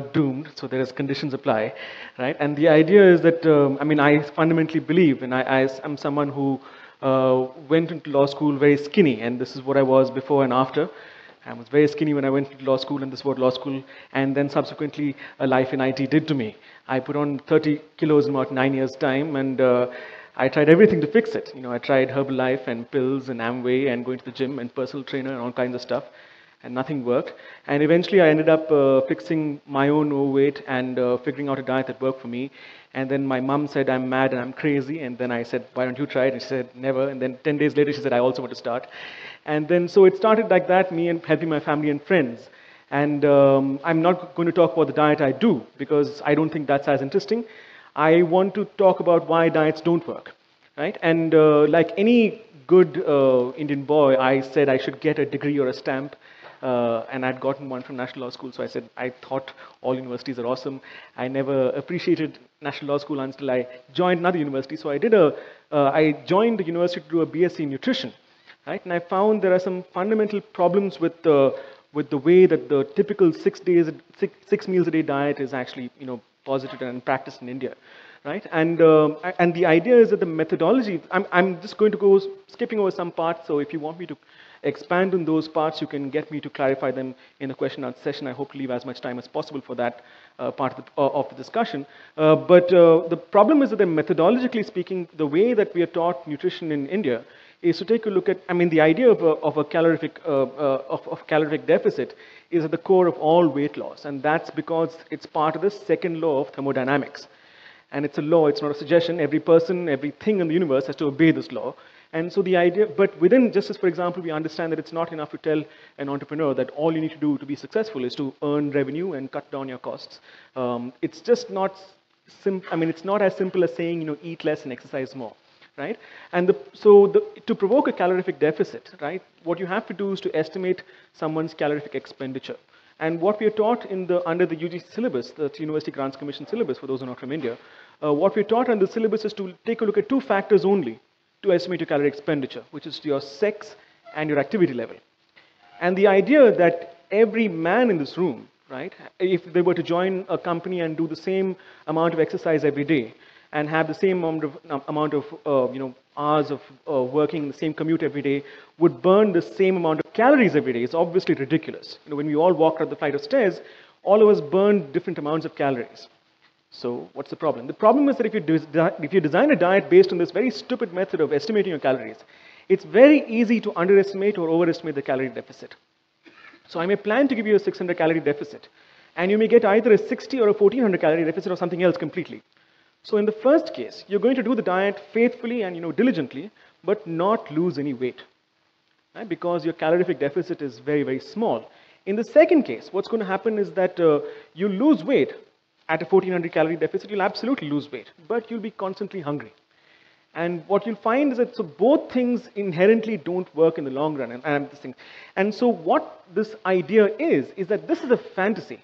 doomed, so there is conditions apply, right? And the idea is that, I fundamentally believe, and I'm someone who went into law school very skinny, and this is what I was before and after. I was very skinny when I went into law school, and this is what law school, and then subsequently life in IT did to me. I put on 30 kilos in about 9 years' time, and I tried everything to fix it. I tried Herbalife and pills and Amway and going to the gym and personal trainer and all kinds of stuff, and nothing worked. And eventually I ended up fixing my own overweight and figuring out a diet that worked for me. And then my mom said, I'm mad and I'm crazy. And then I said, why don't you try it? And she said, never. And then 10 days later, she said, I also want to start. And then, so it started like that, me and helping my family and friends. And I'm not going to talk about the diet I do, because I don't think that's as interesting. I want to talk about why diets don't work, right? And like any good Indian boy, I said I should get a degree or a stamp. And I'd gotten one from National Law School, so I said I thought all universities are awesome. I never appreciated National Law School until I joined another university. So I joined the university to do a BSc in nutrition, right? And I found there are some fundamental problems with the way that the typical 6 meals a day diet is actually posited and practiced in India, right? And the idea is that the methodology. I'm just going to go skipping over some parts. So if you want me to expand on those parts, you can get me to clarify them in the question and answer session. I hope to leave as much time as possible for that part of the discussion. But the problem is that methodologically speaking, the way that we are taught nutrition in India is to take a look at, the idea of a calorific deficit is at the core of all weight loss. And that's because it's part of the second law of thermodynamics. And it's a law, it's not a suggestion. Every person, everything in the universe has to obey this law. And so the idea, but within, just as for example, we understand that it's not enough to tell an entrepreneur that all you need to do to be successful is to earn revenue and cut down your costs. It's just not it's not as simple as saying, eat less and exercise more, right? And to provoke a calorific deficit, right, what you have to do is to estimate someone's calorific expenditure. And what we are taught under the UGC syllabus, the University Grants Commission syllabus, for those who are not from India, what we're taught under the syllabus is to take a look at two factors only to estimate your calorie expenditure, which is your sex and your activity level. And the idea that every man in this room, right, if they were to join a company and do the same amount of exercise every day and have the same amount of hours of working, the same commute every day, would burn the same amount of calories every day. It's obviously ridiculous. When we all walk up the flight of stairs, all of us burn different amounts of calories. So what's the problem? The problem is that if you design a diet based on this very stupid method of estimating your calories, it's very easy to underestimate or overestimate the calorie deficit. So I may plan to give you a 600 calorie deficit, and you may get either a 60 or a 1400 calorie deficit or something else completely. So in the first case, you're going to do the diet faithfully and diligently, but not lose any weight, right? Because your calorific deficit is very, very small. In the second case, what's going to happen is that you lose weight. At a 1400 calorie deficit, you'll absolutely lose weight, but you'll be constantly hungry. And what you'll find is that both things inherently don't work in the long run. And so what this idea is that this is a fantasy.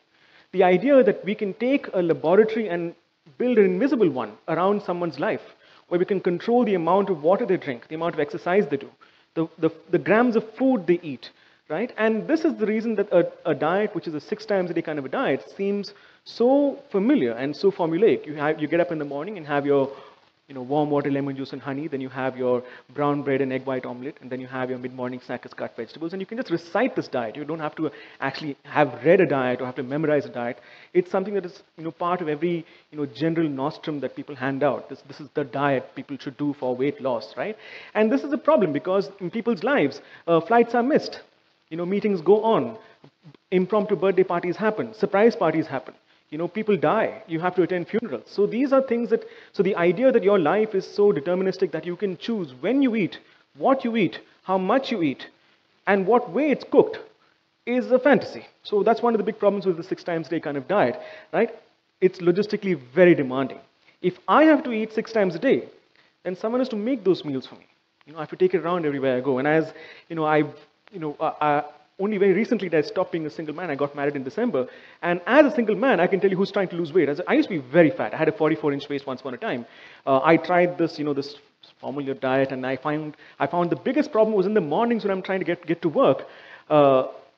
The idea that we can take a laboratory and build an invisible one around someone's life, where we can control the amount of water they drink, the amount of exercise they do, the grams of food they eat, right? And this is the reason that a diet, which is a 6 times a day kind of a diet, seems so familiar and so formulaic. You get up in the morning and have your warm water, lemon juice and honey, then you have your brown bread and egg white omelette, and then you have your mid-morning snack as cut vegetables, and you can just recite this diet. You don't have to actually have read a diet or have to memorize a diet. It's something that is part of every general nostrum that people hand out. This is the diet people should do for weight loss, right? And this is a problem because in people's lives, flights are missed. Meetings go on, impromptu birthday parties happen, surprise parties happen. People die, you have to attend funerals. So these are things so the idea that your life is so deterministic that you can choose when you eat, what you eat, how much you eat, and what way it's cooked is a fantasy. So that's one of the big problems with the 6 times a day kind of diet, right? It's logistically very demanding. If I have to eat 6 times a day, then someone has to make those meals for me. I have to take it around everywhere I go. And as only very recently did I stop being a single man. I got married in December. And as a single man, I can tell you who's trying to lose weight. I used to be very fat. I had a 44-inch waist once upon a time. I tried this, this formula diet, and I found the biggest problem was in the mornings when I'm trying to get to work.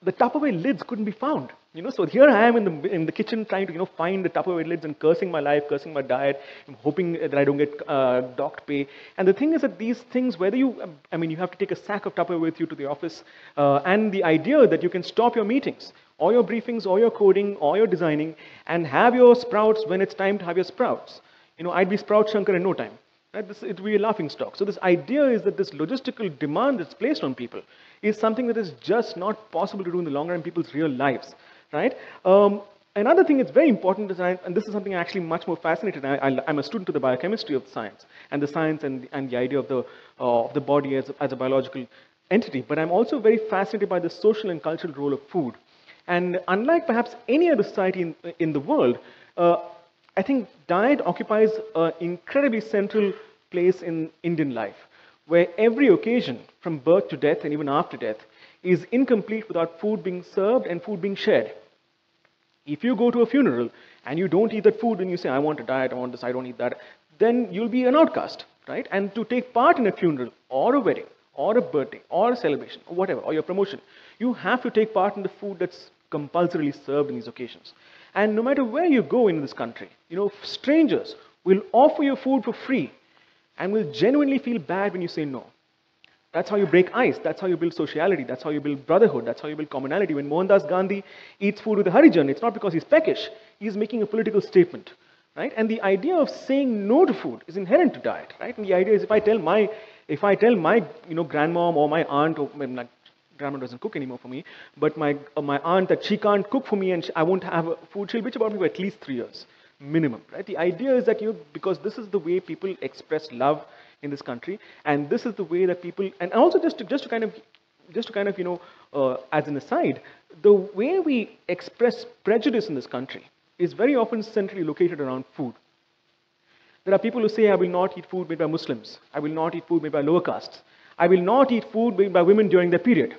the Tupperware lids couldn't be found. So here I am in the kitchen trying to find the Tupperware lids and cursing my life, cursing my diet, hoping that I don't get docked pay. And the thing is that these things, whether you have to take a sack of Tupperware with you to the office, and the idea that you can stop your meetings, or your briefings, or your coding, or your designing, and have your sprouts when it's time to have your sprouts. I'd be Sprout Shankar in no time. Right? It would be a laughing stock. So this idea is that this logistical demand that's placed on people is something that is just not possible to do in the long run in people's real lives. Right? Another thing that's very important is, and this is something I'm actually much more fascinated. I'm a student of the biochemistry of science, and the science and the idea of the body as a biological entity. But I'm also very fascinated by the social and cultural role of food. And unlike perhaps any other society in the world, I think diet occupies an incredibly central place in Indian life, where every occasion, from birth to death and even after death, is incomplete without food being served and food being shared. If you go to a funeral and you don't eat that food and you say, I want a diet, I want this, I don't eat that, then you'll be an outcast, right? And to take part in a funeral or a wedding or a birthday or a celebration or whatever, or your promotion, you have to take part in the food that's compulsorily served in these occasions. And no matter where you go in this country, strangers will offer you food for free and will genuinely feel bad when you say no. That's how you break ice. That's how you build sociality. That's how you build brotherhood. That's how you build commonality. When Mohandas Gandhi eats food with the Harijan, it's not because he's peckish. He's making a political statement, right? And the idea of saying no to food is inherent to diet, right? And the idea is if I tell my grandmom or my aunt, or my grandma doesn't cook anymore for me, but my aunt that she can't cook for me and I won't have food, she'll bitch about me for at least 3 years minimum, right? The idea is that because this is the way people express love in this country, and this is the way that people, and also just to kind of as an aside, the way we express prejudice in this country is very often centrally located around food. There are people who say, I will not eat food made by Muslims. I will not eat food made by lower castes. I will not eat food made by women during their period.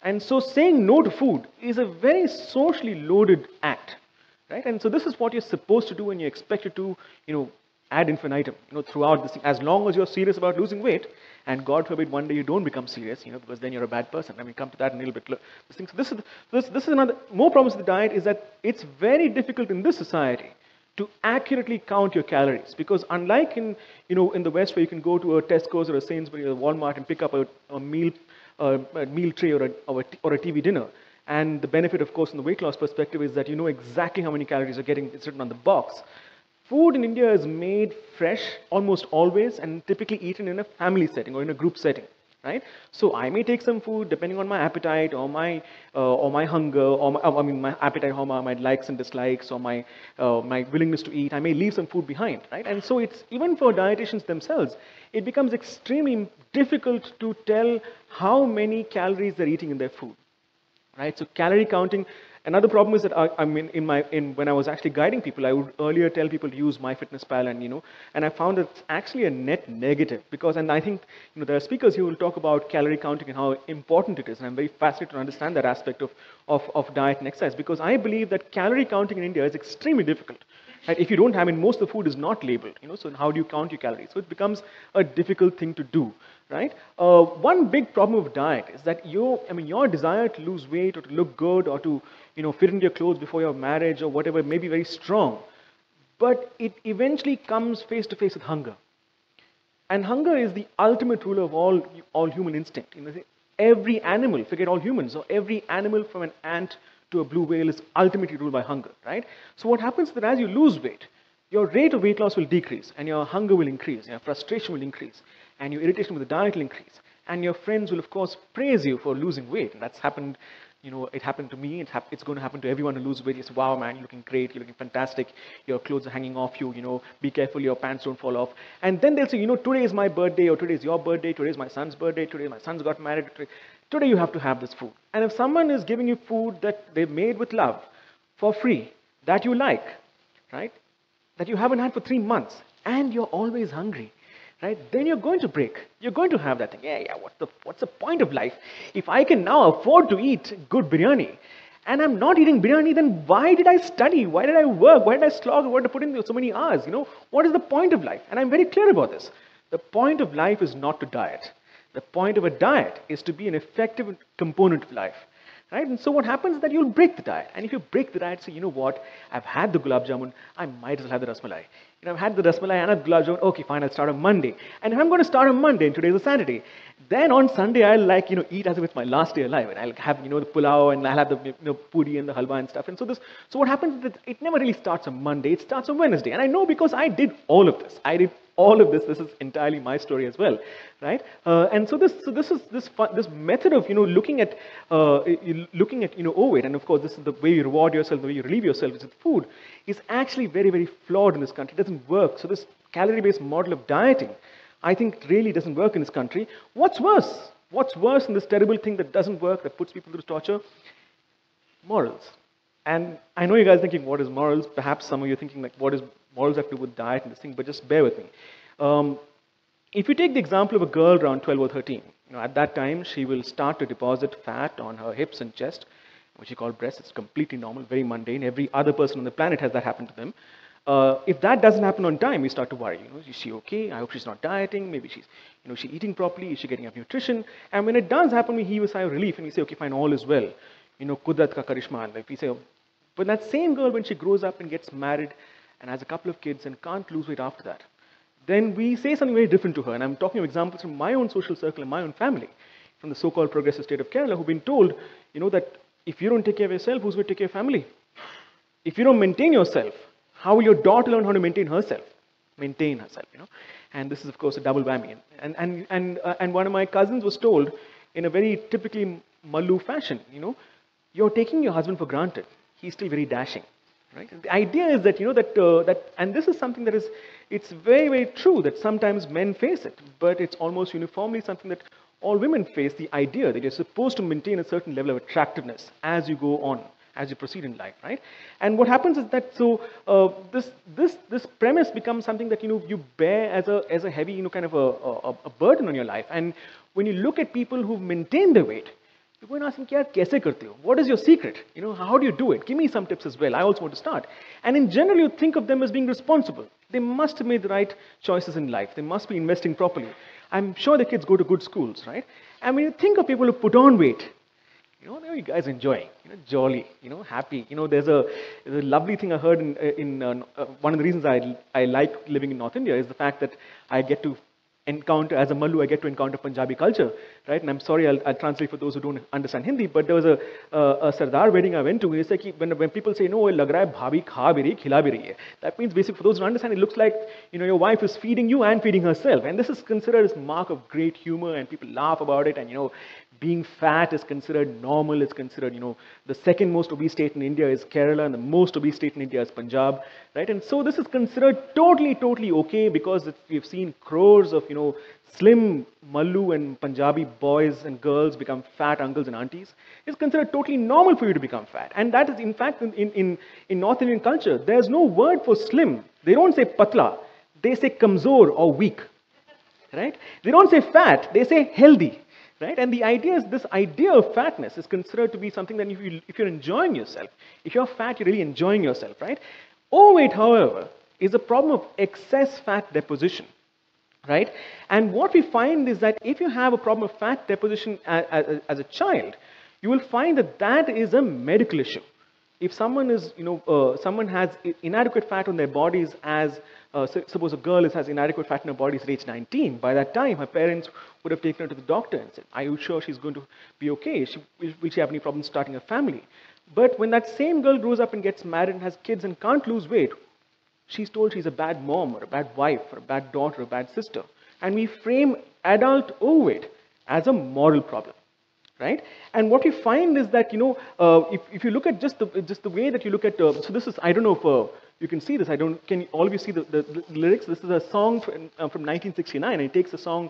And so saying no to food is a very socially loaded act, right? And so this is what you're supposed to do, and you're expected to, ad infinitum, throughout this thing, as long as you're serious about losing weight, and God forbid one day you don't become serious, because then you're a bad person. And we come to that in a little bit. So this is another more problem with the diet, is that it's very difficult in this society to accurately count your calories, because unlike in the West, where you can go to a Tesco's or a Sainsbury's or a Walmart and pick up a meal tray or a TV dinner, and the benefit, of course, in the weight loss perspective is that you know exactly how many calories you're getting. It's written on the box. Food in India is made fresh almost always and typically eaten in a family setting or in a group setting, right? So I may take some food depending on my appetite or my hunger, or my appetite, how my likes and dislikes, or my willingness to eat. I may leave some food behind, right? And so it's, even for dietitians themselves, it becomes extremely difficult to tell how many calories they're eating in their food, right? So calorie counting. Another problem is that when I was actually guiding people, I would earlier tell people to use MyFitnessPal, and I found that it's actually a net negative, because, and I think there are speakers who will talk about calorie counting and how important it is, and I'm very fascinated to understand that aspect of diet and exercise, because I believe that calorie counting in India is extremely difficult. Right? If you don't have, most of the food is not labeled, so how do you count your calories? So it becomes a difficult thing to do, right? One big problem with diet is that your desire to lose weight or to look good or to, fit into your clothes before your marriage or whatever may be very strong, but it eventually comes face to face with hunger. And hunger is the ultimate ruler of all human instinct. Every animal, forget all humans, so every animal from an ant to a blue whale is ultimately ruled by hunger, right? So what happens is that as you lose weight, your rate of weight loss will decrease, and your hunger will increase, your frustration will increase, and your irritation with the diet will increase, and your friends will, of course, praise you for losing weight. And that's happened, it happened to me, it's going to happen to everyone who loses weight. It's, wow, man, you're looking great, you're looking fantastic, your clothes are hanging off you, be careful, your pants don't fall off. And then they'll say, today is my birthday, or today is your birthday, today is my son's birthday, today my son's got married, today you have to have this food. And if someone is giving you food that they've made with love for free, that you like, right, that you haven't had for 3 months, and you're always hungry, right, then you're going to break. You're going to have that thing. Yeah, what's the point of life? If I can now afford to eat good biryani, and I'm not eating biryani, then why did I study? Why did I work? Why did I slog? Why did I put in so many hours? What is the point of life? And I'm very clear about this. The point of life is not to diet. The point of a diet is to be an effective component of life, right? And so what happens is that you'll break the diet. And if you break the diet, say, you know what, I've had the gulab jamun, I might as well have the rasmalai. I've had the rasmalai and the gulab jamun, okay, fine, I'll start on Monday. And if I'm going to start on Monday, and today's a Saturday, then on Sunday, I'll eat as if it's my last day alive. And I'll have, the pulao, and I'll have the, puri and the halwa and stuff. And so what happens is that it never really starts on Monday, it starts on Wednesday. And I know because I did all of this. This is entirely my story as well, right? And so this method of looking at overweight, and of course this is the way you reward yourself, the way you relieve yourself with food, is actually very, very flawed in this country. It doesn't work. So this calorie-based model of dieting, I think, really doesn't work in this country. What's worse? What's worse than this terrible thing that doesn't work, that puts people through torture? Morals. And I know you guys are thinking, what is morals? Perhaps some of you are thinking, like, what does morals have to do with diet and this thing? But just bear with me. If you take the example of a girl around 12 or 13, at that time, she will start to deposit fat on her hips and chest, which you call breasts. It's completely normal, very mundane. Every other person on the planet has that happen to them. If that doesn't happen on time, we start to worry. Is she okay? I hope she's not dieting. Maybe she's, she's eating properly. Is she getting enough nutrition? And when it does happen, we heave a sigh of relief and we say, okay, fine, all is well. Kudrat ka karishma. Like we say, but that same girl, when she grows up and gets married and has a couple of kids and can't lose weight after that, then we say something very different to her. And I'm talking of examples from my own social circle and my own family, from the so-called progressive state of Kerala, who've been told, that if you don't take care of yourself, who's going to take care of your family? If you don't maintain yourself, how will your daughter learn how to maintain herself? And this is, of course, a double whammy. And one of my cousins was told, in a very typically Mallu fashion, you're taking your husband for granted. He's still very dashing, right? The idea is that, and this is something that is, it's very, very true that sometimes men face it, but it's almost uniformly something that all women face, the idea that you're supposed to maintain a certain level of attractiveness as you go on, as you proceed in life, right? And what happens is that, this premise becomes something that, you bear as a heavy, kind of a burden on your life. And when you look at people who've maintained their weight, you go and ask them, kaise karte ho? What is your secret? How do you do it? Give me some tips as well. I also want to start. And in general, you think of them as being responsible. They must have made the right choices in life. They must be investing properly. I'm sure the kids go to good schools, right? And when you think of people who put on weight, you guys enjoying, jolly, happy. There's a lovely thing I heard in one of the reasons I like living in North India is the fact that I get to encounter, as a Mallu, I get to encounter Punjabi culture, right? And I'm sorry, I'll translate for those who don't understand Hindi, but there was a Sardar wedding I went to, and it's like when people say, no, lag raha hai bhabhi kha bhi rahi, khila bhi rahi hai. That means basically, for those who don't understand, it looks like, your wife is feeding you and feeding herself. And this is considered as a mark of great humor, and people laugh about it, and, being fat is considered normal. It's considered, the second most obese state in India is Kerala, and the most obese state in India is Punjab, right? And so this is considered totally okay because we've seen crores of, slim Mallu and Punjabi boys and girls become fat uncles and aunties. It's considered totally normal for you to become fat. And that is, in fact, in North Indian culture, there's no word for slim. They don't say patla. They say kamzor or weak, right? They don't say fat. They say healthy. Right? And the idea is, this idea of fatness is considered to be something that if you're enjoying yourself, if you're fat, you're really enjoying yourself, right? Overweight, however, is a problem of excess fat deposition, right? And what we find is that if you have a problem of fat deposition as a child, you will find that is a medical issue. If someone is, someone has inadequate fat on their bodies suppose a girl has inadequate fat in her body at age 19, by that time her parents would have taken her to the doctor and said, are you sure she's going to be okay? Will she have any problems starting a family? But when that same girl grows up and gets married and has kids and can't lose weight, she's told she's a bad mom or a bad wife or a bad daughter or a bad sister. And we frame adult overweight as a moral problem. Right? And what we find is that, if you look at just the way that you look at, so this is, I don't know if you can see this, can all of you see the lyrics? This is a song from 1969, and it takes a song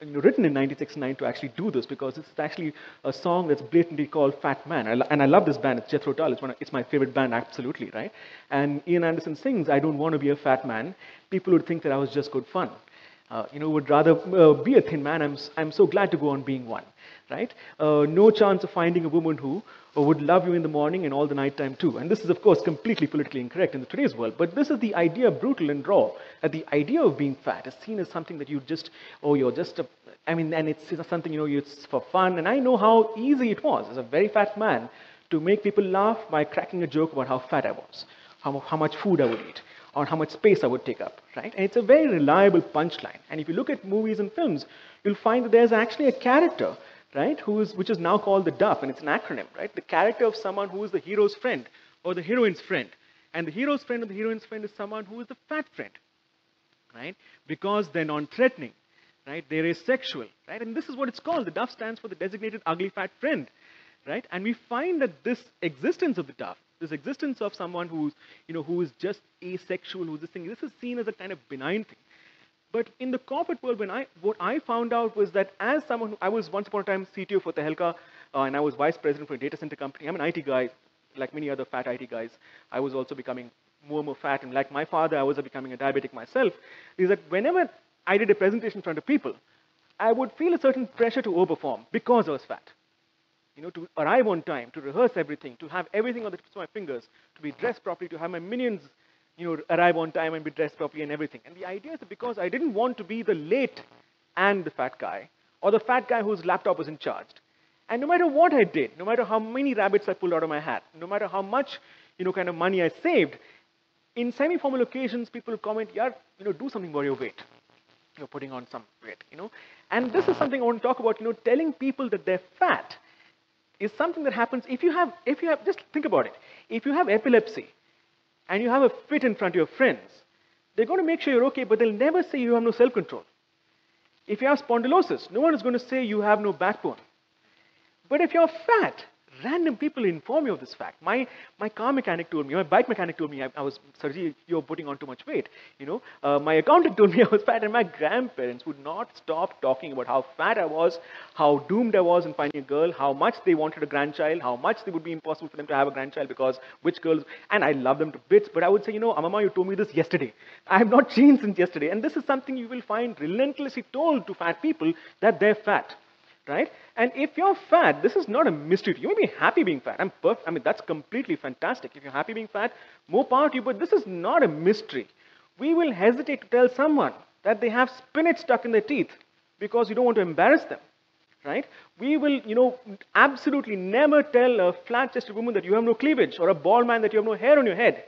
written in 1969 to actually do this, because it's actually a song that's blatantly called Fat Man. And I love this band, it's Jethro Tull, it's my favorite band, absolutely, right? And Ian Anderson sings, I don't want to be a fat man. People would think that I was just good fun. would rather be a thin man. I'm so glad to go on being one, right? No chance of finding a woman who would love you in the morning and all the night time too. And this is, of course, completely politically incorrect in today's world. But this is the idea, brutal and raw, that the idea of being fat is seen as something that you just, oh, you're just a, I mean, and it's something, it's for fun. And I know how easy it was as a very fat man to make people laugh by cracking a joke about how fat I was, how much food I would eat, or how much space I would take up, right? And it's a very reliable punchline. And if you look at movies and films, you'll find that there's actually a character, right, which is now called the DUF, and it's an acronym, right? The character of someone who is the hero's friend or the heroine's friend. And the hero's friend or the heroine's friend is someone who is the fat friend, right? Because they're non-threatening, right? They're asexual, right? And this is what it's called. The DUF stands for the designated ugly fat friend, right? And we find that this existence of the DUF, this existence of someone who is just asexual, who's this thing, this is seen as a kind of benign thing. But in the corporate world, what I found out was that as someone I was once upon a time CTO for Tehelka, and I was vice president for a data center company. I'm an IT guy, like many other fat IT guys. I was also becoming more and more fat, and like my father, I was becoming a diabetic myself. Is that whenever I did a presentation in front of people, I would feel a certain pressure to overperform because I was fat. To arrive on time, to rehearse everything, to have everything on the tips of my fingers, to be dressed properly, to have my minions, arrive on time and be dressed properly and everything. And the idea is that because I didn't want to be the late and the fat guy, or the fat guy whose laptop wasn't charged. And no matter what I did, no matter how many rabbits I pulled out of my hat, no matter how much, kind of money I saved, in semi-formal occasions, people comment, yeah, do something for your weight. You're putting on some weight, And this is something I want to talk about, telling people that they're fat is something that happens if you have, just think about it. If you have epilepsy and you have a fit in front of your friends, they're going to make sure you're okay, but they'll never say you have no self-control. If you have spondylosis, no one is going to say you have no backbone. But if you're fat, random people inform you of this fact. My car mechanic told me, my bike mechanic told me, I was, Sarji, you're putting on too much weight. My accountant told me I was fat, and my grandparents would not stop talking about how fat I was, how doomed I was in finding a girl, how much they wanted a grandchild, how much it would be impossible for them to have a grandchild because which girls, and I love them to bits, but I would say, Mama, you told me this yesterday. I have not changed since yesterday. And this is something you will find relentlessly told to fat people, that they're fat. Right? And if you're fat, this is not a mystery. You may be happy being fat. That's completely fantastic. If you're happy being fat, more power to you, but this is not a mystery. We will hesitate to tell someone that they have spinach stuck in their teeth because you don't want to embarrass them. Right? We will, absolutely never tell a flat-chested woman that you have no cleavage, or a bald man that you have no hair on your head.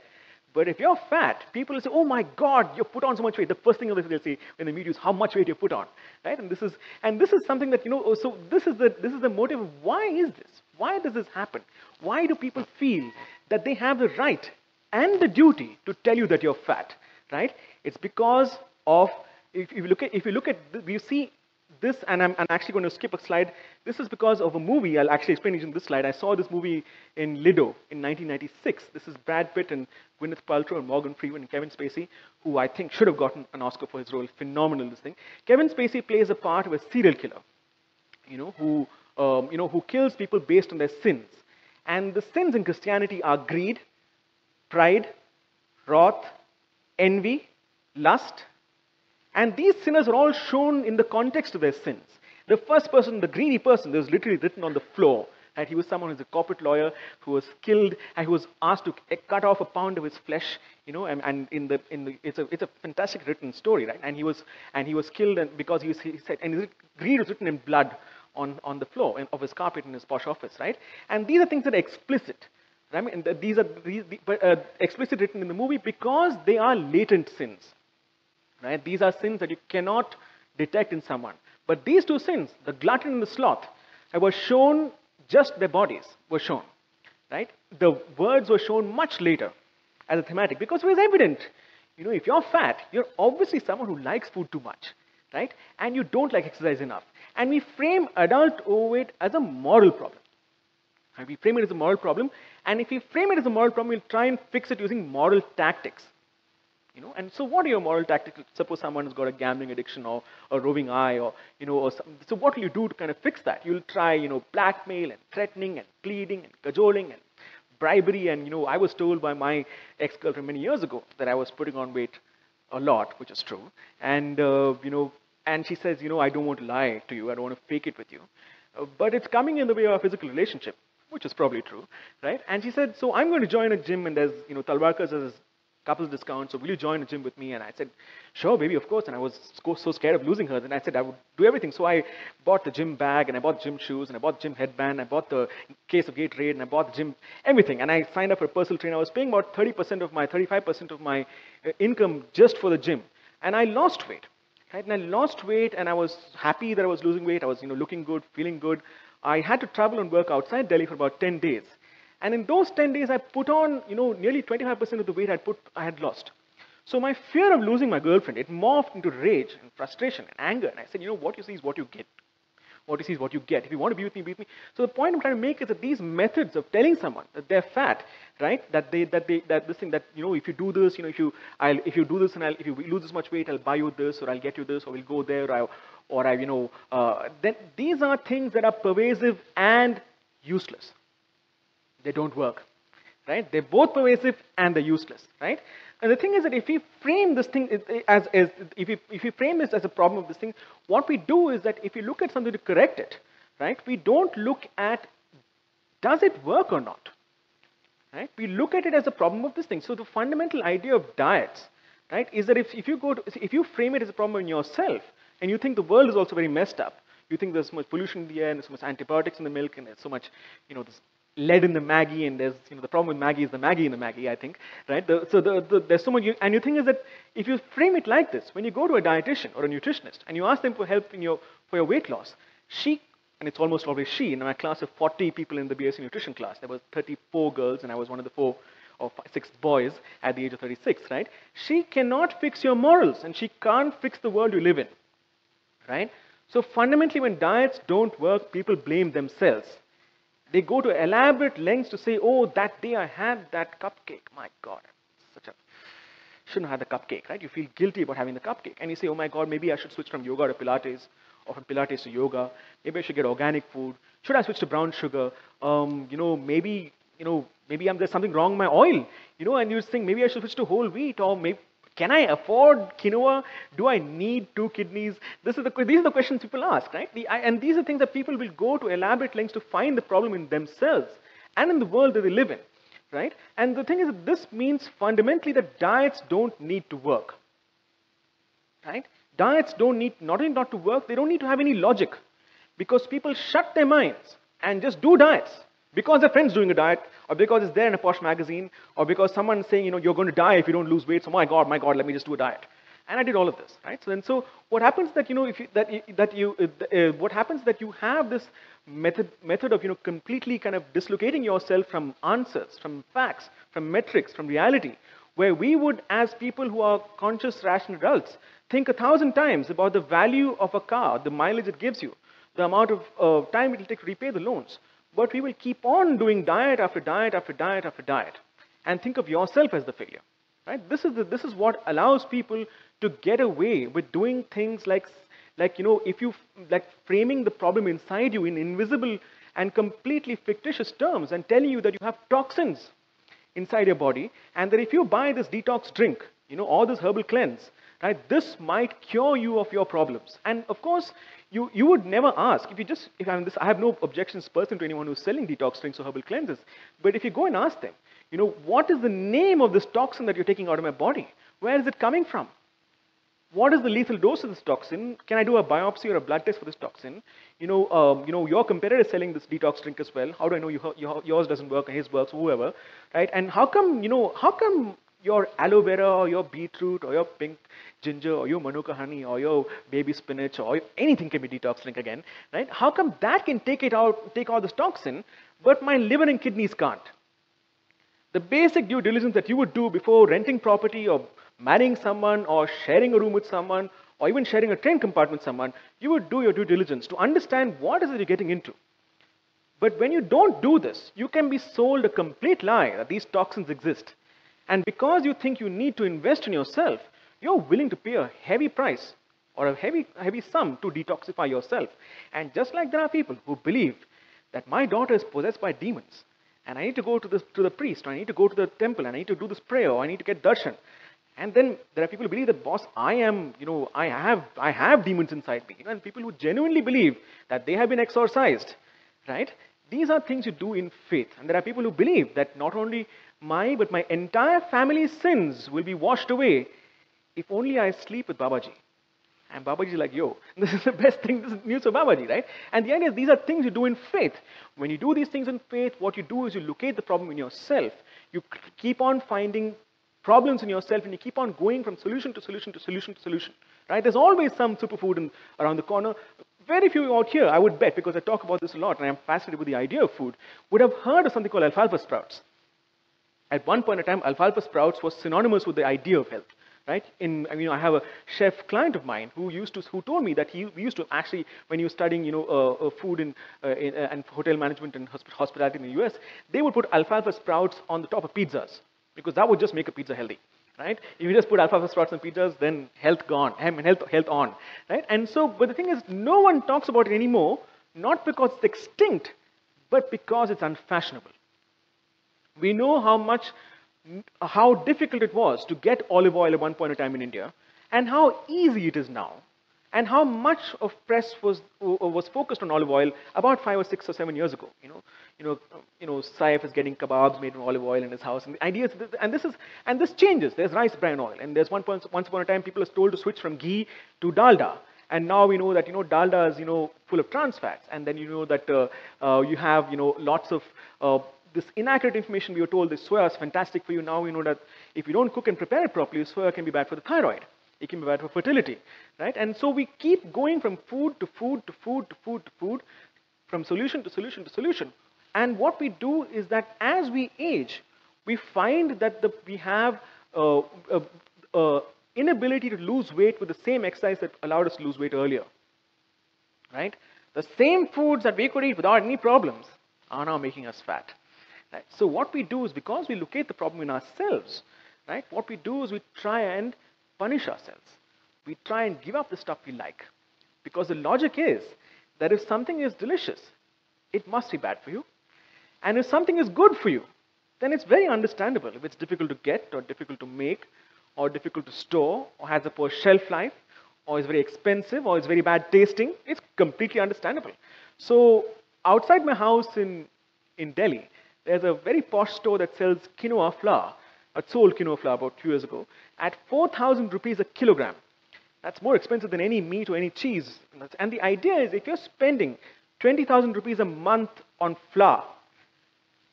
But if you're fat, people will say, oh my God, you put on so much weight. The first thing they'll say when they meet you is how much weight you put on, right? And this is something that, so this is the motive of why is this? Why does this happen? Why do people feel that they have the right and the duty to tell you that you're fat, right? It's because of, if you look at, you see this, and I'm actually going to skip a slide. This is because of a movie. I'll actually explain it in this slide. I saw this movie in Lido in 1996. This is Brad Pitt and Gwyneth Paltrow and Morgan Freeman and Kevin Spacey, who I think should have gotten an Oscar for his role. Phenomenal, this thing. Kevin Spacey plays a part of a serial killer, who kills people based on their sins. And the sins in Christianity are greed, pride, wrath, envy, lust. And these sinners are all shown in the context of their sins. The first person, the greedy person, there's literally written on the floor. Right? He was someone who's a corporate lawyer who was killed, and he was asked to cut off a pound of his flesh. And it's a fantastic written story, right? And he was killed, and because he said, and his greed was written in blood on the floor of his carpet in his posh office, right? And these are things that are explicit. I mean, these are explicit written in the movie because they are latent sins. Right? These are sins that you cannot detect in someone. But these two sins, the glutton and the sloth, were shown, just their bodies were shown. Right? The words were shown much later as a thematic because it was evident. If you're fat, you're obviously someone who likes food too much. Right? And you don't like exercise enough. And we frame adult overweight as a moral problem. We frame it as a moral problem. And if we frame it as a moral problem, we'll try and fix it using moral tactics. And so what are your moral tactics? Suppose someone has got a gambling addiction or a roving eye so what will you do to kind of fix that? You'll try, blackmail and threatening and pleading and cajoling and bribery. And, I was told by my ex-girlfriend many years ago that I was putting on weight a lot, which is true. And, And she says, I don't want to lie to you. I don't want to fake it with you. But it's coming in the way of a physical relationship, which is probably true, right? And she said, so I'm going to join a gym, and there's, Talwarkar says couples discount, so will you join a gym with me? And I said, sure, baby, of course. And I was so scared of losing her. Then I said I would do everything. So I bought the gym bag, and I bought gym shoes, and I bought gym headband, I bought the case of Gatorade, and I bought the gym, everything. And I signed up for a personal trainer. I was paying about 35% of my income just for the gym. And I lost weight. Right? And I lost weight, and I was happy that I was losing weight. I was, looking good, feeling good. I had to travel and work outside Delhi for about 10 days. And in those 10 days, I put on, nearly 25% of the weight I had lost. So my fear of losing my girlfriend, it morphed into rage and frustration and anger. And I said, what you see is what you get. What you see is what you get. If you want to be with me, be with me. So the point I'm trying to make is that these methods of telling someone that they're fat, right? That this thing that, if you do this, if you do this, and if you lose this much weight, I'll buy you this, or I'll get you this, or we'll go there, then these are things that are pervasive and useless. They don't work, right? They're both pervasive and they're useless, right? And the thing is that if we frame this thing if we frame this as a problem of this thing, what we do is that if we look at something to correct it, right? We don't look at, does it work or not, right? We look at it as a problem of this thing. So the fundamental idea of diets, right, is that if you frame it as a problem in yourself, and you think the world is also very messed up, you think there's so much pollution in the air, and there's so much antibiotics in the milk, and there's so much, this lead in the Maggie, and there's, the problem with Maggie is the Maggie in the Maggie, I think, right? There's so much, and your thing is that if you frame it like this, when you go to a dietitian or a nutritionist, and you ask them for help for your weight loss, and it's almost always she, in my class of 40 people in the BSc nutrition class, there were 34 girls, and I was one of the 4 or 6 boys at the age of 36, right? She cannot fix your morals, and she can't fix the world you live in, right? So fundamentally, when diets don't work, people blame themselves. They go to elaborate lengths to say, oh, that day I had that cupcake. My God, shouldn't have had the cupcake, right? You feel guilty about having the cupcake. And you say, oh my God, maybe I should switch from yoga to Pilates, or from Pilates to yoga. Maybe I should get organic food. Should I switch to brown sugar? Maybe there's something wrong with my oil. And you think, maybe I should switch to whole wheat, or maybe, can I afford quinoa? Do I need 2 kidneys? These are the questions people ask, right? And these are things that people will go to elaborate lengths to find the problem in themselves and in the world that they live in, right? And the thing is that this means fundamentally that diets don't need to work, right? Diets don't need, not only not to work, they don't need to have any logic, because people shut their minds and just do diets. Because their friend's doing a diet, or because it's there in a posh magazine, or because someone's saying, you're going to die if you don't lose weight. So my God, let me just do a diet. And I did all of this, right? So what happens that what happens that you have this method of completely kind of dislocating yourself from answers, from facts, from metrics, from reality, where we would, as people who are conscious, rational adults, think 1,000 times about the value of a car, the mileage it gives you, the amount of time it will take to repay the loans. But we will keep on doing diet after diet after diet after diet, and think of yourself as the failure, right? This is what allows people to get away with doing things like if you framing the problem inside you in invisible and completely fictitious terms, and telling you that you have toxins inside your body, and that if you buy this detox drink, or this herbal cleanse, right, this might cure you of your problems. And of course, you would never ask, I have no objections personally to anyone who's selling detox drinks or herbal cleanses, but if you go and ask them, what is the name of this toxin that you're taking out of my body? Where is it coming from? What is the lethal dose of this toxin? Can I do a biopsy or a blood test for this toxin? Your competitor is selling this detox drink as well. How do I know yours doesn't work and his works, or whoever, right? And how come your aloe vera, or your beetroot, or your pink ginger, or your manuka honey, or your baby spinach, or anything can be detox drink again, right? How come that can take out this toxin, but my liver and kidneys can't? The basic due diligence that you would do before renting property, or marrying someone, or sharing a room with someone, or even sharing a train compartment with someone, you would do your due diligence to understand what is it you're getting into. But when you don't do this, you can be sold a complete lie that these toxins exist. And because you think you need to invest in yourself, you're willing to pay a heavy price or a heavy sum to detoxify yourself. And just like there are people who believe that my daughter is possessed by demons, and I need to go to the priest, or I need to go to the temple, and I need to do this prayer, or I need to get darshan, And then there are people who believe that, boss, I am, I have demons inside me. And people who genuinely believe that they have been exorcised, right? These are things you do in faith. And there are people who believe that not only but my entire family's sins will be washed away if only I sleep with Babaji. And Babaji is like, yo, this is the best thing, this is news for Babaji, right? And the idea is these are things you do in faith. When you do these things in faith, what you do is you locate the problem in yourself. You keep on finding problems in yourself, and you keep on going from solution to solution to solution to solution, right? There's always some superfood around the corner. Very few out here, I would bet, because I talk about this a lot, and I'm fascinated with the idea of food, would have heard of something called alfalfa sprouts. At one point in time, alfalfa sprouts was synonymous with the idea of health. Right? I have a chef client of mine who told me that we used to actually, when he was studying, food and hotel management and hospitality in the US, they would put alfalfa sprouts on the top of pizzas because that would just make a pizza healthy, right? If you just put alfalfa sprouts on pizzas, then health gone, health on, right? And so, but the thing is, no one talks about it anymore, not because it's extinct, but because it's unfashionable. We know how difficult it was to get olive oil at one point in time in India, and how easy it is now, and how much of press was focused on olive oil about 5 or 6 or 7 years ago. Saif is getting kebabs made from olive oil in his house, and the idea is, and this changes. There's rice bran oil, and there's once upon a time people are told to switch from ghee to dalda, and now we know that dalda is full of trans fats, and then that you have lots of this inaccurate information. We were told this soya is fantastic for you. Now we know that if you don't cook and prepare it properly, soya can be bad for the thyroid. It can be bad for fertility, right? And so we keep going from food to food to food to food to food, from solution to solution to solution. And what we do is that as we age, we find that we have inability to lose weight with the same exercise that allowed us to lose weight earlier, right? The same foods that we could eat without any problems are now making us fat. Right? So what we do is, because we locate the problem in ourselves, right? What we do is we try and punish ourselves. We try and give up the stuff we like. Because the logic is that if something is delicious, it must be bad for you. And if something is good for you, then it's very understandable. If it's difficult to get, or difficult to make, or difficult to store, or has a poor shelf life, or is very expensive, or is very bad tasting, it's completely understandable. So outside my house in Delhi, there's a very posh store that sells quinoa flour, sold quinoa flour about 2 years ago, at 4,000 rupees a kilogram. That's more expensive than any meat or any cheese. And the idea is, if you're spending 20,000 rupees a month on flour,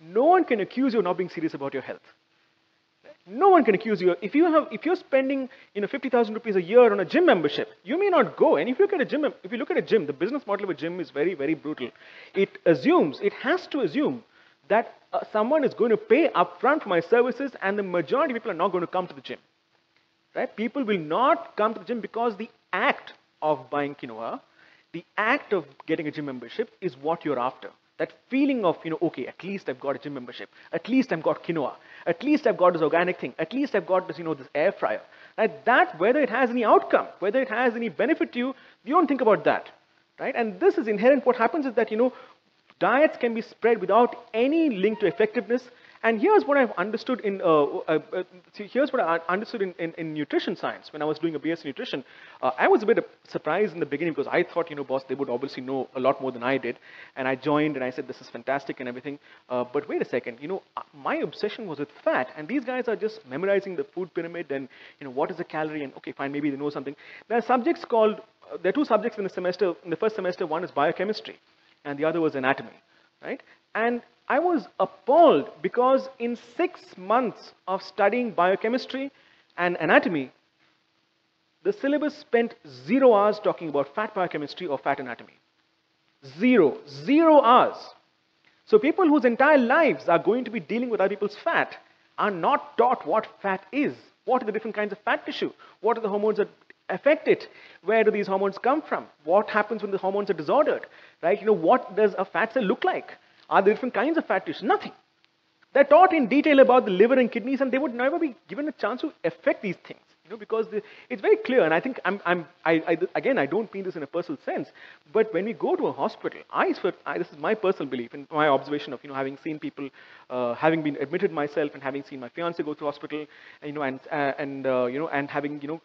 no one can accuse you of not being serious about your health. No one can accuse you. If you're spending 50,000 rupees a year on a gym membership, you may not go. And if you look at a gym, the business model of a gym is very, very brutal. It has to assume that someone is going to pay upfront for my services, and the majority of people are not going to come to the gym. Right? People will not come to the gym because the act of buying quinoa, the act of getting a gym membership is what you're after. That feeling of, okay, at least I've got a gym membership. At least I've got quinoa. At least I've got this organic thing. At least I've got this, this air fryer. Right? That, whether it has any outcome, whether it has any benefit to you, you don't think about that. Right? And this is inherent. What happens is that, diets can be spread without any link to effectiveness. And here's what I've understood in nutrition science when I was doing a BS in nutrition. I was a bit surprised in the beginning because I thought, boss, they would obviously know a lot more than I did. And I joined and I said, this is fantastic and everything. But wait a second, my obsession was with fat. And these guys are just memorizing the food pyramid and, what is a calorie? And okay, fine, maybe they know something. There are two subjects in the first semester. One is biochemistry, and the other was anatomy, right? And I was appalled because in 6 months of studying biochemistry and anatomy, the syllabus spent 0 hours talking about fat biochemistry or fat anatomy. 0 hours. So people whose entire lives are going to be dealing with other people's fat are not taught what fat is. What are the different kinds of fat tissue? What are the hormones that affect it? Where do these hormones come from? What happens when the hormones are disordered? Right? What does a fat cell look like? Are there different kinds of fat tissue? Nothing. They're taught in detail about the liver and kidneys, and they would never be given a chance to affect these things. because it's very clear, and I think again, I don't mean this in a personal sense, but when we go to a hospital, this is my personal belief and my observation of, having seen people, having been admitted myself and having seen my fiance go to hospital, and having,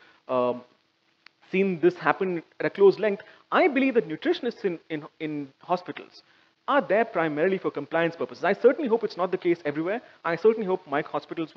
seen this happen at a close length, I believe that nutritionists in hospitals are there primarily for compliance purposes. I certainly hope it's not the case everywhere. I certainly hope my hospitals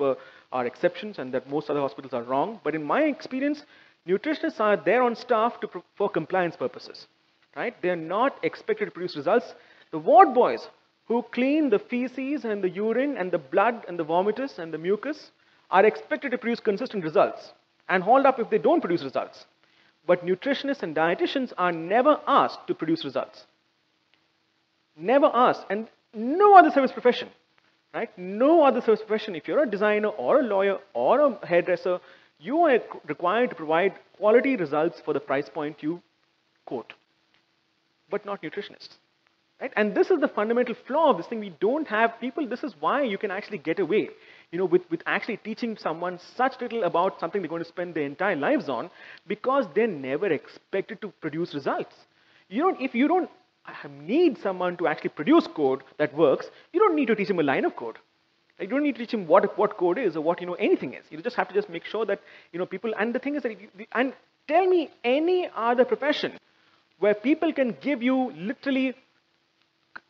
are exceptions and that most other hospitals are wrong. But in my experience, nutritionists are there on staff for compliance purposes. Right? They're not expected to produce results. The ward boys who clean the feces and the urine and the blood and the vomitus and the mucus are expected to produce consistent results and hauled up if they don't produce results. But nutritionists and dietitians are never asked to produce results. Never asked. And no other service profession, right? No other service profession, if you're a designer or a lawyer or a hairdresser, you are required to provide quality results for the price point you quote, but not nutritionists. Right? And this is the fundamental flaw of this thing. We don't have people. This is why you can actually get away, with actually teaching someone such little about something they're going to spend their entire lives on, because they're never expected to produce results. If you don't need someone to actually produce code that works, you don't need to teach him a line of code. You don't need to teach him what code is or what anything is. You just have to make sure that people. And the thing is that and tell me any other profession where people can give you literally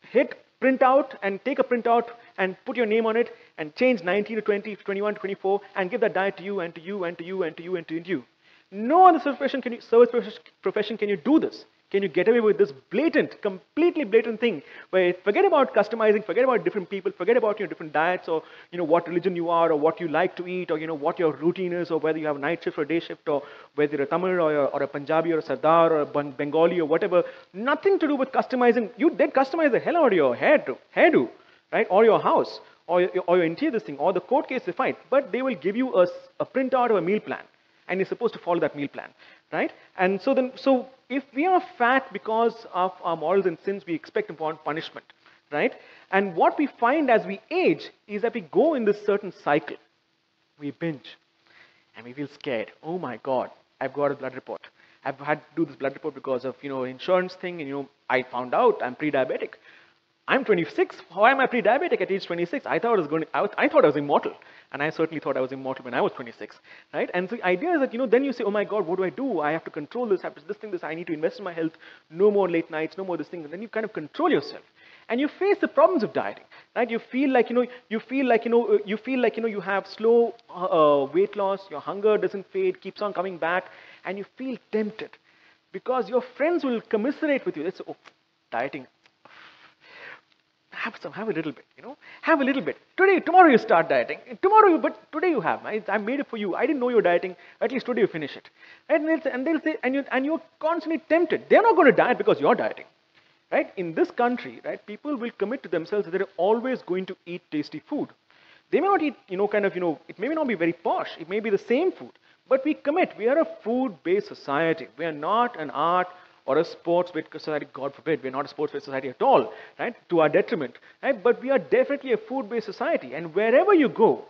hit print out and take a printout and put your name on it and change 19 to 20, 21 to 24 and give that diet to you and to you and to you and to you and to you. No other service profession can you do this. Can you get away with this completely blatant thing where forget about customizing, forget about different people, forget about different diets or what religion you are or what you like to eat or what your routine is or whether you have a night shift or a day shift or whether you're a Tamil or a Punjabi or a Sardar or a Bengali or whatever. Nothing to do with customizing. You did customize the hell out of your hairdo, right? Or your house or your interior this thing or the court case they fight. But they will give you a printout of a meal plan. And you're supposed to follow that meal plan, right? And so if we are fat because of our morals and sins, we expect upon punishment, right? And what we find as we age is that we go in this certain cycle. We binge, and we feel scared. Oh my God, I've got a blood report. I've had to do this blood report because of insurance thing, and I found out I'm pre-diabetic. I'm 26. Why am I pre-diabetic at age 26? I thought I was immortal. And I certainly thought I was immortal when I was 26, right? And so the idea is that, then you say, oh my God, what do? I have to control this, I need to invest in my health, no more late nights, no more this thing. And then you kind of control yourself. And you face the problems of dieting, right? You feel like, you have slow weight loss, your hunger doesn't fade, keeps on coming back, and you feel tempted because your friends will commiserate with you. They say, oh, dieting. Have a little bit, have a little bit. Tomorrow you start dieting. But today you have. I made it for you. I didn't know you're dieting. At least today you finish it. Right? And they'll say, and you're constantly tempted. They're not going to diet because you're dieting, right? In this country, right, people will commit to themselves that they're always going to eat tasty food. They may not eat, it may not be very posh. It may be the same food, but we commit. We are a food-based society. We are not an art or a sports-based society, God forbid. We're not a sports-based society at all, right? To our detriment, right? But we are definitely a food-based society. And wherever you go,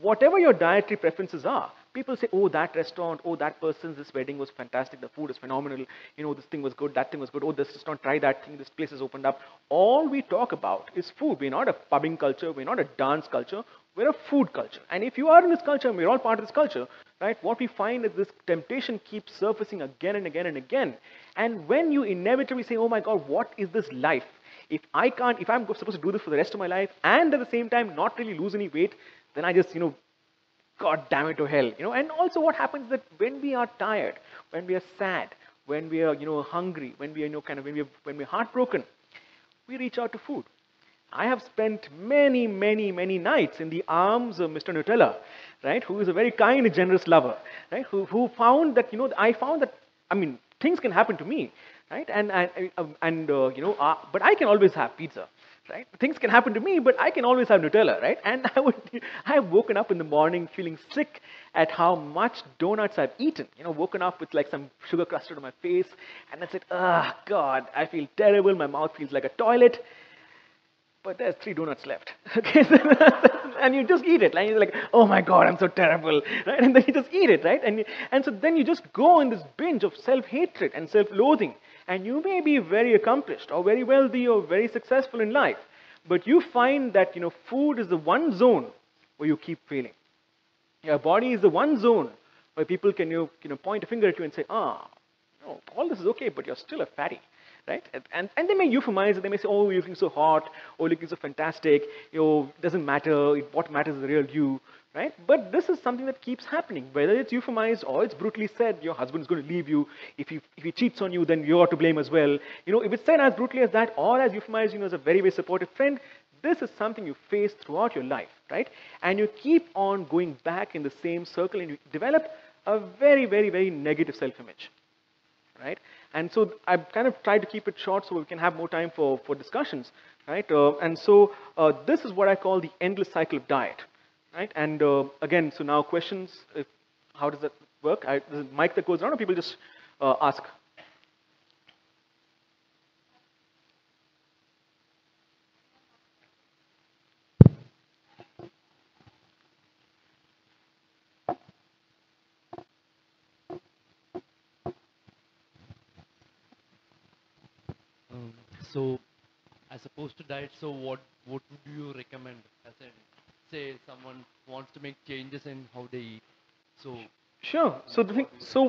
whatever your dietary preferences are, people say, oh, that restaurant, oh, that this wedding was fantastic, the food is phenomenal, this thing was good, that thing was good, oh, this restaurant, try that thing, this place has opened up. All we talk about is food. We're not a pubbing culture, we're not a dance culture, we're a food culture. And if you are in this culture, and we're all part of this culture, right, what we find is this temptation keeps surfacing again and again and again. And when you inevitably say, oh my God, what is this life? If I'm supposed to do this for the rest of my life and at the same time not really lose any weight, then I just, God damn it to hell. And also what happens is that when we are tired, when we are sad, when we are, hungry, when we are, when we're heartbroken, we reach out to food. I have spent many, many, many nights in the arms of Mr. Nutella, right, who is a very kind and generous lover, right, who found that, things can happen to me, right, but I can always have pizza, right? Things can happen to me, but I can always have Nutella, right? And I have woken up in the morning feeling sick at how much donuts I've eaten, woken up with like some sugar crusted on my face, and I said, oh God, I feel terrible, my mouth feels like a toilet. but there's 3 donuts left. Okay, and you just eat it, and you're like, oh my God, I'm so terrible, right? And then you just eat it, right? And so then you just go in this binge of self-hatred and self-loathing, and you may be very accomplished or very wealthy or very successful in life, but you find that food is the one zone where you keep failing. Your body is the one zone where people can point a finger at you and say, no, all this is okay, but you're still a fatty, right? And they may euphemize it. They may say, oh, you're looking so hot, oh, you're looking so fantastic, doesn't matter, what matters is the real you, right? But this is something that keeps happening. Whether it's euphemized or it's brutally said, your husband's going to leave you. If he cheats on you, then you're to blame as well. If it's said as brutally as that or as euphemized, as a very, very supportive friend, this is something you face throughout your life, right? And you keep on going back in the same circle and you develop a very, very, very negative self-image, right? And so I've kind of tried to keep it short so we can have more time for discussions, right? And so this is what I call the endless cycle of diet, right? And again, so now questions, how does that work? There's a mic that goes around or people just ask? Um, so, as opposed to diet, so what would you recommend? As in, say someone wants to make changes in how they eat. So, Sure. So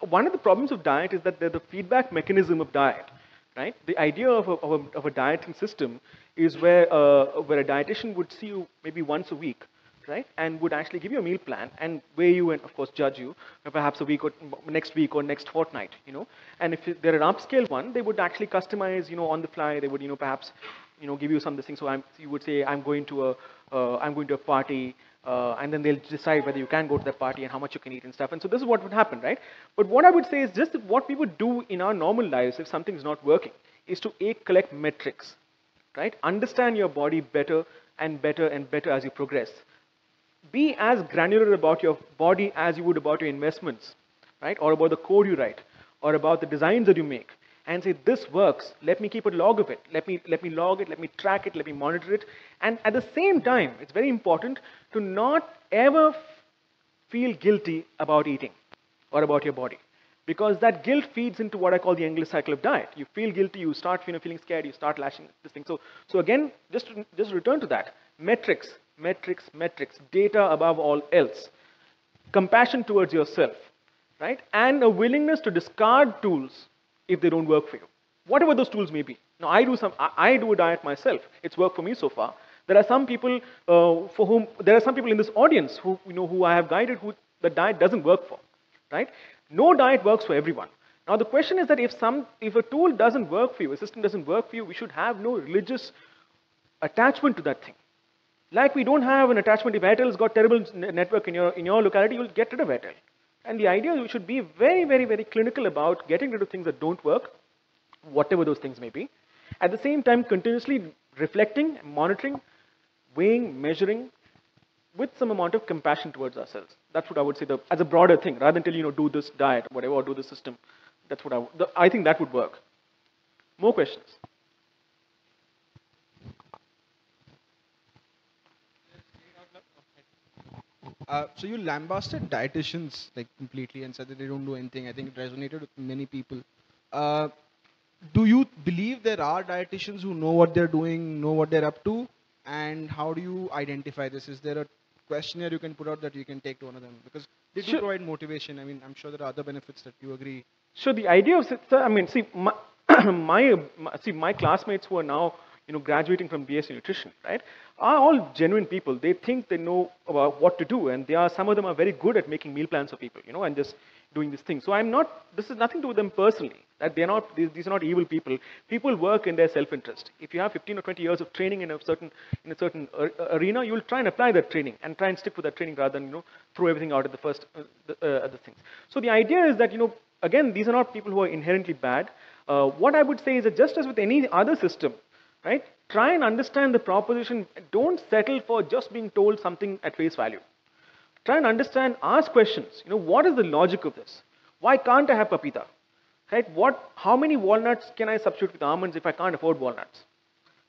one of the problems of diet is that the feedback mechanism of diet, right? The idea of a dieting system is where a dietitian would see you maybe once a week, right? And would actually give you a meal plan and weigh you and of course judge you perhaps a week or next fortnight, And if they're an upscale one, they would actually customize, on the fly. They would, perhaps, give you some of this thing. So you would say, I'm going to a party, and then they'll decide whether you can go to that party and how much you can eat and stuff. And so this is what would happen, right? But what I would say is just that what we would do in our normal lives if something is not working is to collect metrics, right? Understand your body better and better and better as you progress. Be as granular about your body as you would about your investments, right? Or about the code you write, or about the designs that you make, and say, this works, let me keep a log of it, let me log it, let me track it, let me monitor it. And at the same time, it's very important to not ever feel guilty about eating or about your body, because that guilt feeds into what I call the endless cycle of diet. You feel guilty, you start feeling scared, you start lashing this thing. So again, just return to that. Metrics, data above all else, compassion towards yourself, right? And a willingness to discard tools if they don't work for you, whatever those tools may be. Now, I do a diet myself. It's worked for me so far. There are some people in this audience who I have guided who the diet doesn't work for, right? No diet works for everyone. Now, the question is that if a tool doesn't work for you, a system doesn't work for you, we should have no religious attachment to that thing. Like we don't have an attachment. If Airtel's got terrible network in your locality, you'll get rid of Airtel. And the idea is we should be very, very, very clinical about getting rid of things that don't work, whatever those things may be. At the same time, continuously reflecting, monitoring, weighing, measuring, with some amount of compassion towards ourselves. That's what I would say as a broader thing, rather than tell do this diet, whatever, or do this system. That's what I think that would work. More questions? So you lambasted dietitians like completely and said that they don't do anything. I think it resonated with many people. Do you believe there are dietitians who know what they're doing, know what they're up to, and how do you identify this? Is there a questionnaire you can put out that you can take to one of them? Because they do provide motivation. I mean, I'm sure there are other benefits that you agree. So the idea of, see, my classmates who are now graduating from BSc Nutrition, right, are all genuine people. They think they know about what to do, and some of them are very good at making meal plans for people, and just doing this thing. So this is nothing to do with them personally. That these are not evil people. People work in their self-interest. If you have 15 or 20 years of training in a certain arena, you will try and apply that training and try and stick with that training rather than throw everything out at the first the things. So the idea is that again, these are not people who are inherently bad. What I would say is that just as with any other system, right? Try and understand the proposition. Don't settle for just being told something at face value. Try and understand, ask questions. What is the logic of this? Why can't I have papita? Right? How many walnuts can I substitute with almonds if I can't afford walnuts?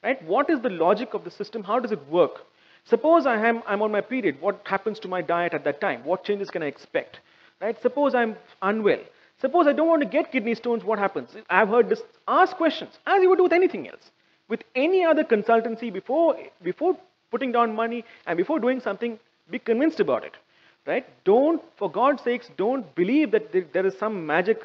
right? What is the logic of the system? How does it work? Suppose I'm on my period. What happens to my diet at that time? What changes can I expect? Right? Suppose I'm unwell. Suppose I don't want to get kidney stones. What happens? I've heard this. Ask questions as you would do with anything else. With any other consultancy, before putting down money and before doing something, be convinced about it. Right? Don't, for God's sakes, don't believe that there is some magic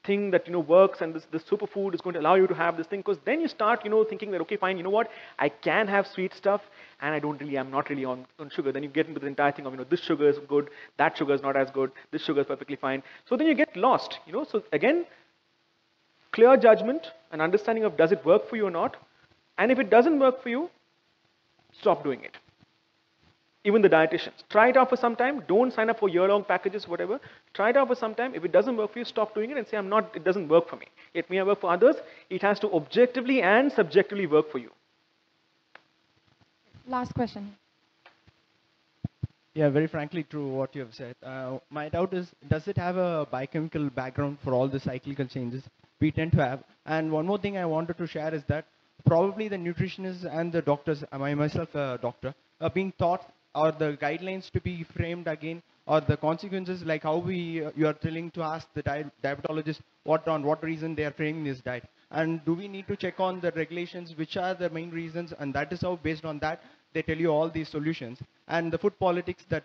thing that works and this superfood is going to allow you to have this thing, because then you start thinking that, okay, fine, what, I can have sweet stuff and I'm not really on sugar. Then you get into the entire thing of this sugar is good, that sugar is not as good, this sugar is perfectly fine. So then you get lost. So again, clear judgment and understanding of does it work for you or not, and if it doesn't work for you, stop doing it. Even the dietitians, try it out for some time. Don't sign up for year-long packages, whatever. Try it out for some time. If it doesn't work for you, stop doing it and say, it doesn't work for me. It may work for others. It has to objectively and subjectively work for you. Last question. Yeah, very frankly true what you have said. My doubt is, does it have a biochemical background for all the cyclical changes we tend to have? And one more thing I wanted to share is that probably the nutritionists and the doctors, I myself a doctor, are being taught, or the guidelines to be framed again, or the consequences, like how you are telling to ask the diabetologist on what reason they are framing this diet. And do we need to check on the regulations, which are the main reasons, and that is how, based on that, they tell you all these solutions. And the food politics that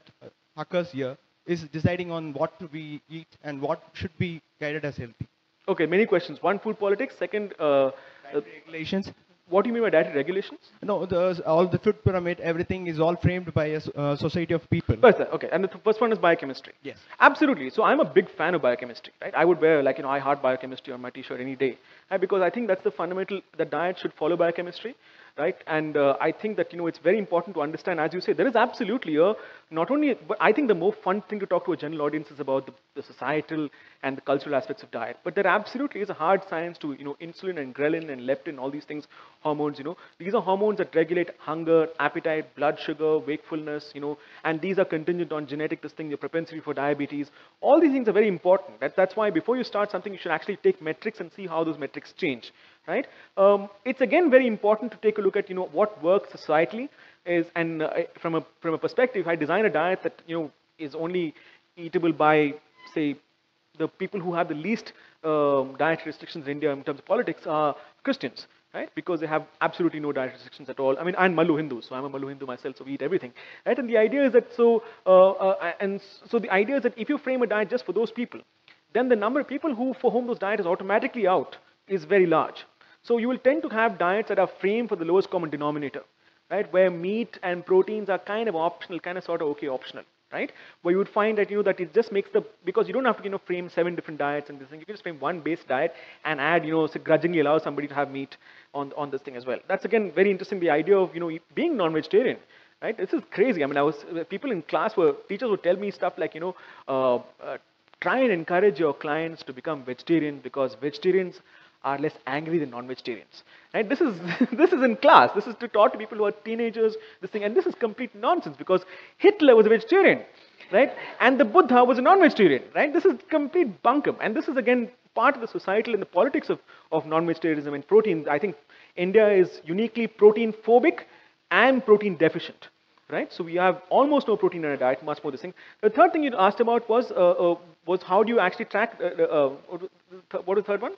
occurs here is deciding on what we eat and what should be guided as healthy. Okay, many questions. One, food politics. Second, regulations. What do you mean by dietary regulations? No, all the food pyramid, everything is all framed by a society of people. Okay, and the first one is biochemistry. Yes. Absolutely. So I'm a big fan of biochemistry, right? I would wear I heart biochemistry on my t-shirt any day, right? Because I think that's the fundamental, that diet should follow biochemistry, right? And I think that, it's very important to understand, as you say, there is absolutely not only, but I think the more fun thing to talk to a general audience is about the societal and the cultural aspects of diet. But there absolutely is a hard science to, insulin and ghrelin and leptin, all these things, hormones, these are hormones that regulate hunger, appetite, blood sugar, wakefulness, and these are contingent on genetic your propensity for diabetes. All these things are very important. That's why before you start something, you should actually take metrics and see how those metrics change, right? It's again very important to take a look at, what works societally is, and from a perspective, if I design a diet that, is only eatable by, say, the people who have the least dietary restrictions in India in terms of politics are Christians, right? Because they have absolutely no dietary restrictions at all. I mean, I'm Mallu Hindu, so I'm a Mallu Hindu myself, so we eat everything, right? And the idea is that, so the idea is that if you frame a diet just for those people, then the number of people for whom those diet is automatically out is very large. So you will tend to have diets that are framed for the lowest common denominator, right? Where meat and proteins are kind of optional, kind of sort of okay optional, right? Where you would find that, that it just makes because you don't have to, frame 7 different diets and this thing. You can just frame one base diet and add, say, grudgingly allow somebody to have meat on this thing as well. That's again very interesting, the idea of, being non-vegetarian, right? This is crazy. I mean, people in class teachers would tell me stuff like, try and encourage your clients to become vegetarian because vegetarians are less angry than non-vegetarians. Right? This is this is in class. This is taught to people who are teenagers. This thing, and this is complete nonsense because Hitler was a vegetarian, right? And the Buddha was a non-vegetarian, right? This is complete bunkum. And this is again part of the societal and the politics of non-vegetarianism and protein. I think India is uniquely protein phobic and protein deficient. Right? So we have almost no protein in our diet, much more this thing. The third thing you asked about was how do you actually track, what was the third one?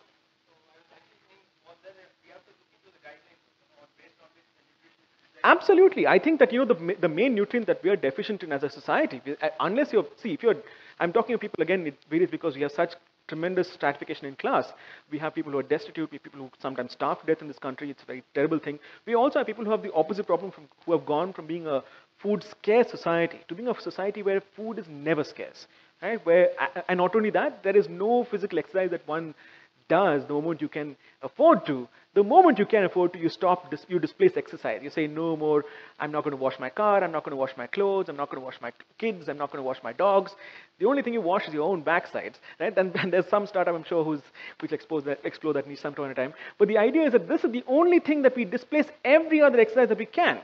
Absolutely. I think that, the main nutrient that we are deficient in as a society, unless I'm talking to people, again, it varies because we have such tremendous stratification in class. We have people who are destitute, people who sometimes starve to death in this country. It's a very terrible thing. We also have people who have the opposite problem, who have gone from being a food scarce society to being a society where food is never scarce. Right? And not only that, there is no physical exercise that one does the moment you can afford to. The moment you can afford to, you displace exercise. You say, no more, I'm not going to wash my car, I'm not going to wash my clothes, I'm not going to wash my kids, I'm not going to wash my dogs. The only thing you wash is your own backsides. Right? And there's some startup, I'm sure, which explore that niche sometime in a time. But the idea is that this is the only thing that we displace every other exercise that we can.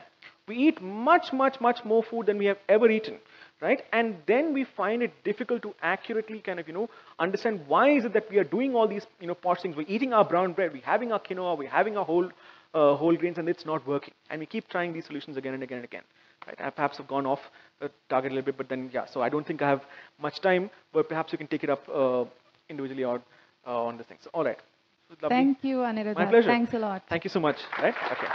We eat much, much, much more food than we have ever eaten. Right? And then we find it difficult to accurately kind of, understand why is it that we are doing all these, posh things. We're eating our brown bread, we're having our quinoa, we're having our whole whole grains and it's not working. And we keep trying these solutions again and again and again. Right? I perhaps have gone off the target a little bit, but then yeah. So I don't think I have much time, but perhaps you can take it up individually or on this thing. So all right. Lovely. Thank you, Aniruddha. My pleasure. Thanks a lot. Thank you so much. Right? Okay.